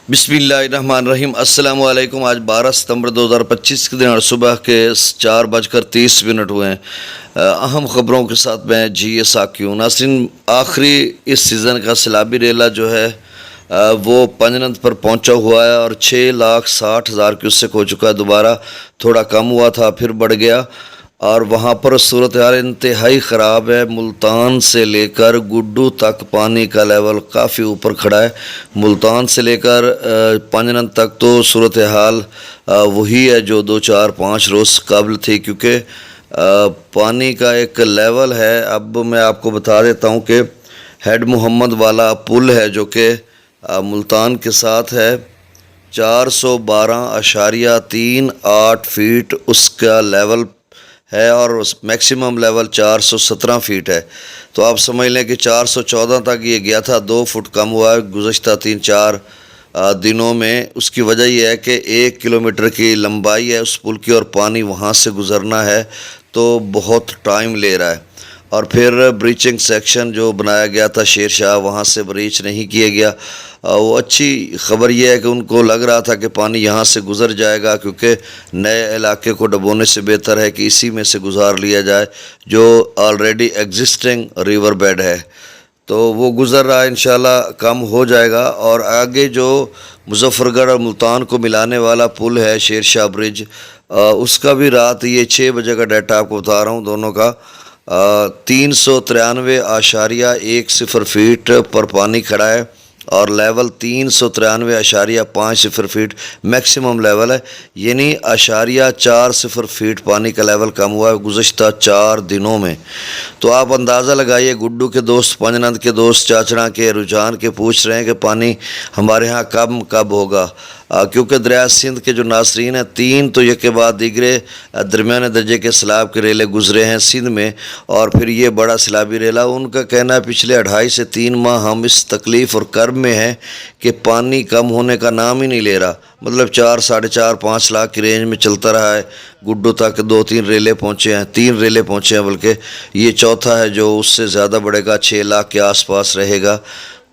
बिस्मिल्लाहिर्रहमानिर्रहीम। अस्सलाम वालेकुम। आज 12 सितंबर 2025 के दिन और सुबह के 4:30 हुए हैं। अहम ख़बरों के साथ मैं जी साकी हूँ। नाज़रीन, आखिरी इस सीज़न का सैलाबी रेला जो है वो पंजनंद पर पहुंचा हुआ है और 6,60,000 क्यूसेक हो चुका है। दोबारा थोड़ा कम हुआ था, फिर बढ़ गया और वहाँ पर सूरत हाल इंतहाई ख़राब है। मुल्तान से लेकर गुड्डू तक पानी का लेवल काफ़ी ऊपर खड़ा है। मुल्तान से लेकर पंजनंद तक तो सूरत हाल वही है जो 2-4-5 रोज़ कबल थी, क्योंकि पानी का एक लेवल है। अब मैं आपको बता देता हूँ कि हेड मोहम्मद वाला पुल है जो कि मुल्तान के साथ है, 412.38 फीट उसका लेवल है और उस मैक्सिमम लेवल 417 फीट है। तो आप समझ लें कि 414 तक ये गया था, 2 फुट कम हुआ है गुज़श्ता 3-4 दिनों में। उसकी वजह यह है कि 1 किलोमीटर की लंबाई है उस पुल की और पानी वहाँ से गुज़रना है तो बहुत टाइम ले रहा है। और फिर ब्रीचिंग सेक्शन जो बनाया गया था शेर शाह, वहाँ से ब्रीच नहीं किया गया। वो अच्छी ख़बर यह है कि उनको लग रहा था कि पानी यहाँ से गुज़र जाएगा, क्योंकि नए इलाके को डबोने से बेहतर है कि इसी में से गुज़ार लिया जाए जो ऑलरेडी एग्जिस्टिंग रिवर बेड है। तो वो गुज़र रहा है, इंशाल्लाह कम हो जाएगा। और आगे जो मुजफ्फरगढ़ और मुल्तान को मिलाने वाला पुल है शेर शाह ब्रिज, उसका भी रात ये 6 बजे का डाटा आपको बता रहा हूँ, दोनों का 393.10 फीट पर पानी खड़ा है और लेवल 393.50 फीट मैक्सिमम लेवल है, यानी 0.40 फीट पानी का लेवल कम हुआ है गुज़श्ता 4 दिनों में। तो आप अंदाज़ा लगाइए, गुड्डू के दोस्त, पंजनंद के दोस्त, चाचड़ा के, रुझान के पूछ रहे हैं कि पानी हमारे यहाँ कब होगा, क्योंकि दरिया सिंध के जो नासरीन हैं 3 तो एक के बाद दीगरे दरमियाने दर्जे के सैलाब के रेले गुजरे हैं सिंध में, और फिर ये बड़ा सैलाबी रेला। उनका कहना है पिछले 2.5 से 3 माह हम इस तकलीफ़ और कर्ब में हैं कि पानी कम होने का नाम ही नहीं ले रहा। मतलब 4-4.5 लाख की रेंज में चलता रहा है। गुड्डू तक 2-3 रेले पहुँचे हैं, 3 रेले पहुँचे हैं, बल्कि ये चौथा है जो उससे ज़्यादा बढ़ेगा, 6 लाख के आसपास रहेगा।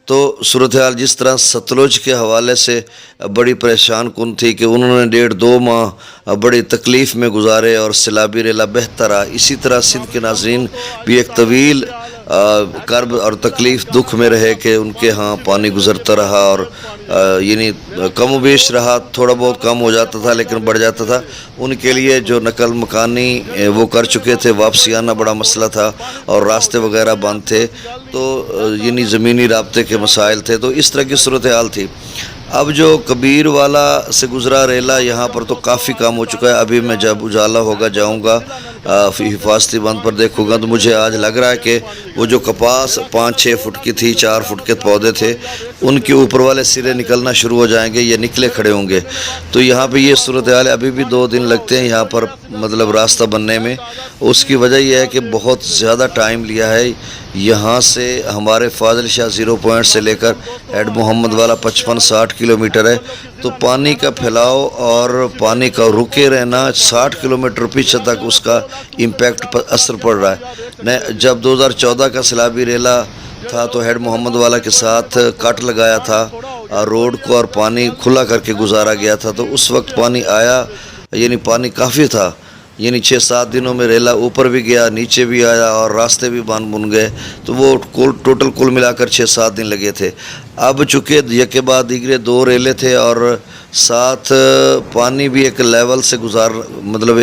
तो सूरत हाल जिस तरह सतलुज के हवाले से बड़ी परेशान कुन थी कि उन्होंने 1.5-2 माह बड़ी तकलीफ़ में गुजारे और सैलाबी रेला बेहतर रहा, इसी तरह सिंध के नाज़रीन भी एक तवील कर्ब और तकलीफ़ दुख में रहे कि उनके यहाँ पानी गुज़रता रहा और यानी कम बेश रहा, थोड़ा बहुत कम हो जाता था लेकिन बढ़ जाता था। उनके लिए जो नकल मकानी वो कर चुके थे, वापसी आना बड़ा मसला था और रास्ते वगैरह बंद थे, तो यानी ज़मीनी राब्ते के मसाइल थे, तो इस तरह की सूरत हाल थी। अब जो कबीर वाला से गुज़रा रेला यहाँ पर तो काफ़ी काम हो चुका है। अभी मैं जब उजाला होगा जाऊँगा हिफाजती बंद पर देखूँगा तो मुझे आज लग रहा है कि वो जो कपास 5-6 फुट की थी, 4 फुट के पौधे थे, उनके ऊपर वाले सिरे निकलना शुरू हो जाएंगे, ये निकले खड़े होंगे। तो यहाँ पे ये सूरत हाल है। अभी भी 2 दिन लगते हैं यहाँ पर मतलब रास्ता बनने में। उसकी वजह यह है कि बहुत ज़्यादा टाइम लिया है। यहाँ से हमारे फाजिल शाह 0 पॉइंट से लेकर हेड मोहम्मद वाला 55-60 किलोमीटर है। तो पानी का फैलाव और पानी का रुके रहना 60 किलोमीटर पीछे तक उसका इम्पैक्ट पर असर पड़ रहा है। जब 2014 का सैलाबी रेला था तो हेड मोहम्मद वाला के साथ कट लगाया था रोड को और पानी खुला करके गुजारा गया था। तो उस वक्त पानी आया, यानी पानी काफ़ी था, यानी 6-7 दिनों में रेला ऊपर भी गया, नीचे भी आया और रास्ते भी बांध बुन गए। तो वो टोटल कुल मिलाकर 6-7 दिन लगे थे। अब चूँकि एक के बाद दीगरे 2 रेले थे और साथ पानी भी एक लेवल से मतलब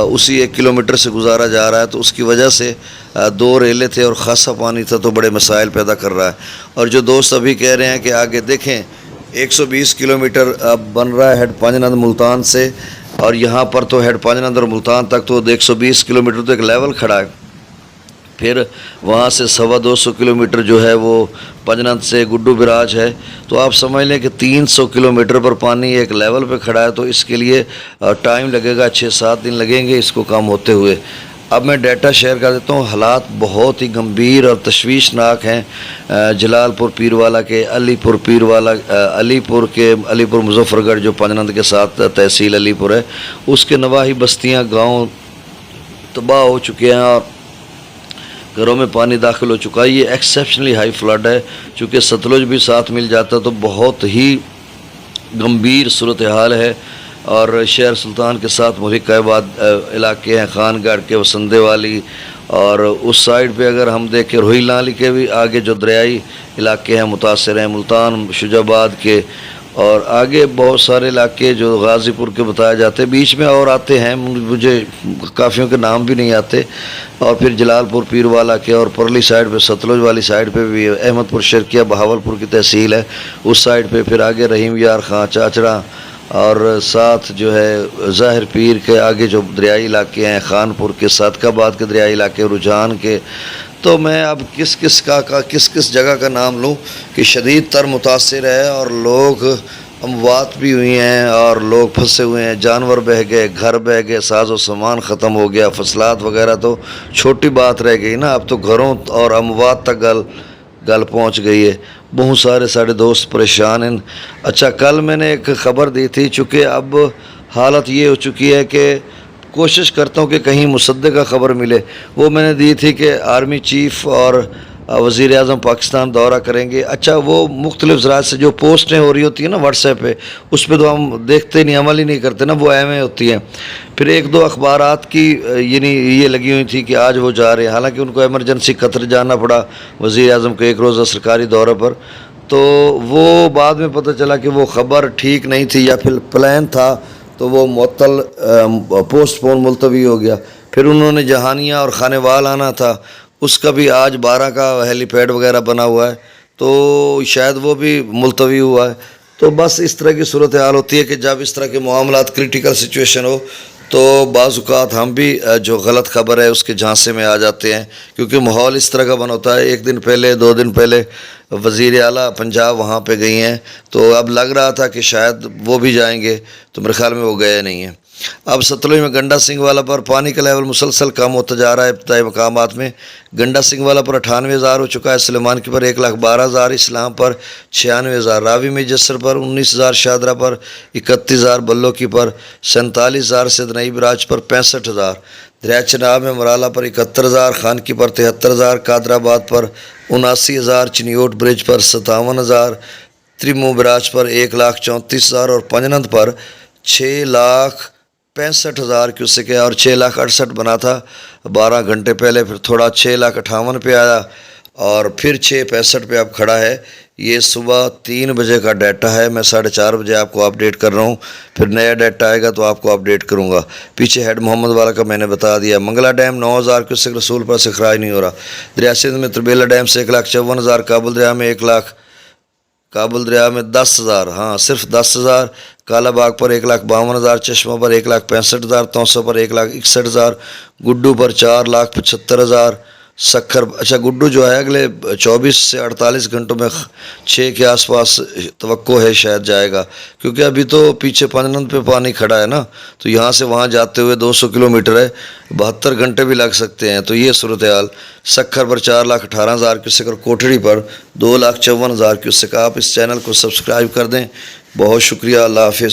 उसी 1 किलोमीटर से गुजारा जा रहा है, तो उसकी वजह से 2 रेले थे और ख़ासा पानी था, तो बड़े मसाइल पैदा कर रहा है। और जो दोस्त अभी कह रहे हैं कि आगे देखें 120 किलोमीटर अब बन रहा है हेड पंजनंद मुल्तान से, और यहाँ पर तो हेड पंजनंद और मुल्तान तक तो 120 किलोमीटर तो एक लेवल खड़ा है। फिर वहाँ से 225 किलोमीटर जो है वो पंजनंद से गुड्डू बिराज है। तो आप समझ लें कि 300 किलोमीटर पर पानी एक लेवल पे खड़ा है, तो इसके लिए टाइम लगेगा, 6-7 दिन लगेंगे इसको काम होते हुए। अब मैं डाटा शेयर कर देता हूँ। हालात बहुत ही गंभीर और तशवीशनाक हैं। जलालपुर पीरवाला के, अलीपुर पीरवाला, अलीपुर मुजफ्फरगढ़ जो पंजनंद के साथ तहसील अलीपुर है, उसके नवाही बस्तियाँ गाँव तबाह हो चुके हैं और گھروں میں پانی داخل ہو چکا ہے. یہ ایکسیپشنلی ہائی فلڈ ہے. چونکہ ستلج بھی ساتھ مل جاتا تو بہت ہی گمبھیر صورتحال ہے. اور شہر سلطان کے ساتھ ملک آباد علاقے ہیں، خان گڑھ کے، وسندے والی، اور اس سائڈ پہ اگر ہم دیکھیں روہی نالی کے بھی آگے جو دریائی علاقے ہیں متاثر ہیں، ملتان شجاع آباد کے، اور آگے بہت سارے علاقے جو غازی پور کے بتائے جاتے ہیں. بیچ میں اور آتے ہیں، مجھے کافیوں کے نام بھی نہیں آتے. اور پھر جلال پور پیر والا کے، اور پرلی سائڈ پہ ستلج والی سائڈ پہ بھی احمد پور شرکیہ بہاول پور کی تحصیل ہے، اس سائڈ پہ پھر آگے رحیم یار خان چاچڑا، اور ساتھ جو ہے ظاہر پیر کے آگے جو دریائی علاقے ہیں، خان پور کے، صادق آباد کے دریائی علاقے، رجحان کے. تو میں اب کس کس جگہ کا نام لوں کہ شدید تر متاثر ہے، اور لوگ اموات بھی ہوئی ہیں، اور لوگ پھنسے ہوئے ہیں، جانور بہہ گئے، گھر بہہ گئے، ساز و سامان ختم ہو گیا، فصلات وغیرہ تو چھوٹی بات رہ گئی نا، اب تو گھروں اور اموات تک گل پہنچ گئی ہے. بہت سارے دوست پریشان ہیں. اچھا، کل میں نے ایک خبر دی تھی، چونکہ اب حالت یہ ہو چکی ہے کہ کوشش کرتا ہوں کہ کہیں مصدقہ خبر ملے. وہ میں نے دی تھی کہ آرمی چیف اور وزیر اعظم پاکستان دورہ کریں گے. اچھا، وہ مختلف ذرائع سے جو پوسٹیں ہو رہی ہوتی ہیں نا واٹس ایپ پہ، اس پہ تو ہم دیکھتے نہیں، عمل ہی نہیں کرتے نا، وہ اہم ہوتی ہیں. پھر ایک دو اخبارات کی یعنی یہ لگی ہوئی تھی کہ آج وہ جا رہے ہیں، حالانکہ ان کو ایمرجنسی قطر جانا پڑا وزیر اعظم کو ایک روزہ سرکاری دورے پر. تو وہ بعد میں پتہ چلا کہ وہ خبر ٹھیک نہیں تھی، یا پھر پلان تھا تو وہ معطل پوسٹ پون ملتوی ہو گیا. پھر انہوں نے جہانیہ اور خانے وال آنا تھا، اس کا بھی آج 12 کا ہیلی پیڈ وغیرہ بنا ہوا ہے، تو شاید وہ بھی ملتوی ہوا ہے. تو بس اس طرح کی صورتحال ہوتی ہے کہ جب اس طرح کے معاملات کرٹیکل سچویشن ہو تو بعض اوقات ہم بھی جو غلط خبر ہے اس کے جھانسے میں آ جاتے ہیں، کیونکہ ماحول اس طرح کا بنا ہوتا ہے. ایک دن پہلے، 2 دن پہلے وزیر اعلیٰ پنجاب وہاں پہ گئی ہیں، تو اب لگ رہا تھا کہ شاید وہ بھی جائیں گے، تو میرے خیال میں وہ گئے نہیں ہیں. اب ستلج میں گنڈا سنگھ والا پر پانی کا لیول مسلسل کم ہوتا جا رہا ہے. ابتدائی مقامات میں گنڈا سنگھ والا پر 98,000 ہو چکا ہے، سلیمان کی پر 1,12,000، اسلام پر 96,000، راوی میں جسر پر 19,000، شادرہ پر 31,000، بلو کی پر 47,000، سدھ نئی براج پر 65,000، دریا چناب میں مرالہ پر 71,000، خان کی پر 73,000، قادر آباد پر 79,000، چنیوٹ برج پر 57,000، تریمو براج پر 1,34,000، اور پنجنند پر 6,65,000 کیوسک ہے، اور 6,68,000 بنا تھا 12 گھنٹے پہلے، پھر تھوڑا 6,58,000 پہ آیا، اور پھر 6,65 پہ اب کھڑا ہے. یہ صبح 3 بجے کا ڈیٹا ہے، میں 4:30 بجے آپ کو اپڈیٹ کر رہا ہوں، پھر نیا ڈیٹا آئے گا تو آپ کو اپڈیٹ کروں گا. پیچھے ہیڈ محمد والا کا میں نے بتا دیا. منگلہ ڈیم 9,000 کیوسک رسول پر سے خراج نہیں ہو رہا. دریا سندھ میں تربیلا ڈیم سے 1,54,000، کابل دریا میں 10,000، ہاں صرف 10,000، کالا باغ پر 1,52,000، چشمہ پر 1,65,000، توسا پر 1,61,000، گڈو پر 4,75,000، سکھر. اچھا، گڈو جو ہے اگلے 24 سے 48 گھنٹوں میں 6 کے آس پاس توقع ہے شاید جائے گا، کیونکہ ابھی تو پیچھے پنجنند پہ پانی کھڑا ہے نا، تو یہاں سے وہاں جاتے ہوئے 200 کلومیٹر ہے، 72 گھنٹے بھی لگ سکتے ہیں. تو یہ صورتحال. سکھر پر 4,18,000 کیوسک، اور کوٹھڑی پر 2,54,000 کیوسک. آپ اس چینل کو سبسکرائب کر دیں. بہت شکریہ. اللہ حافظ.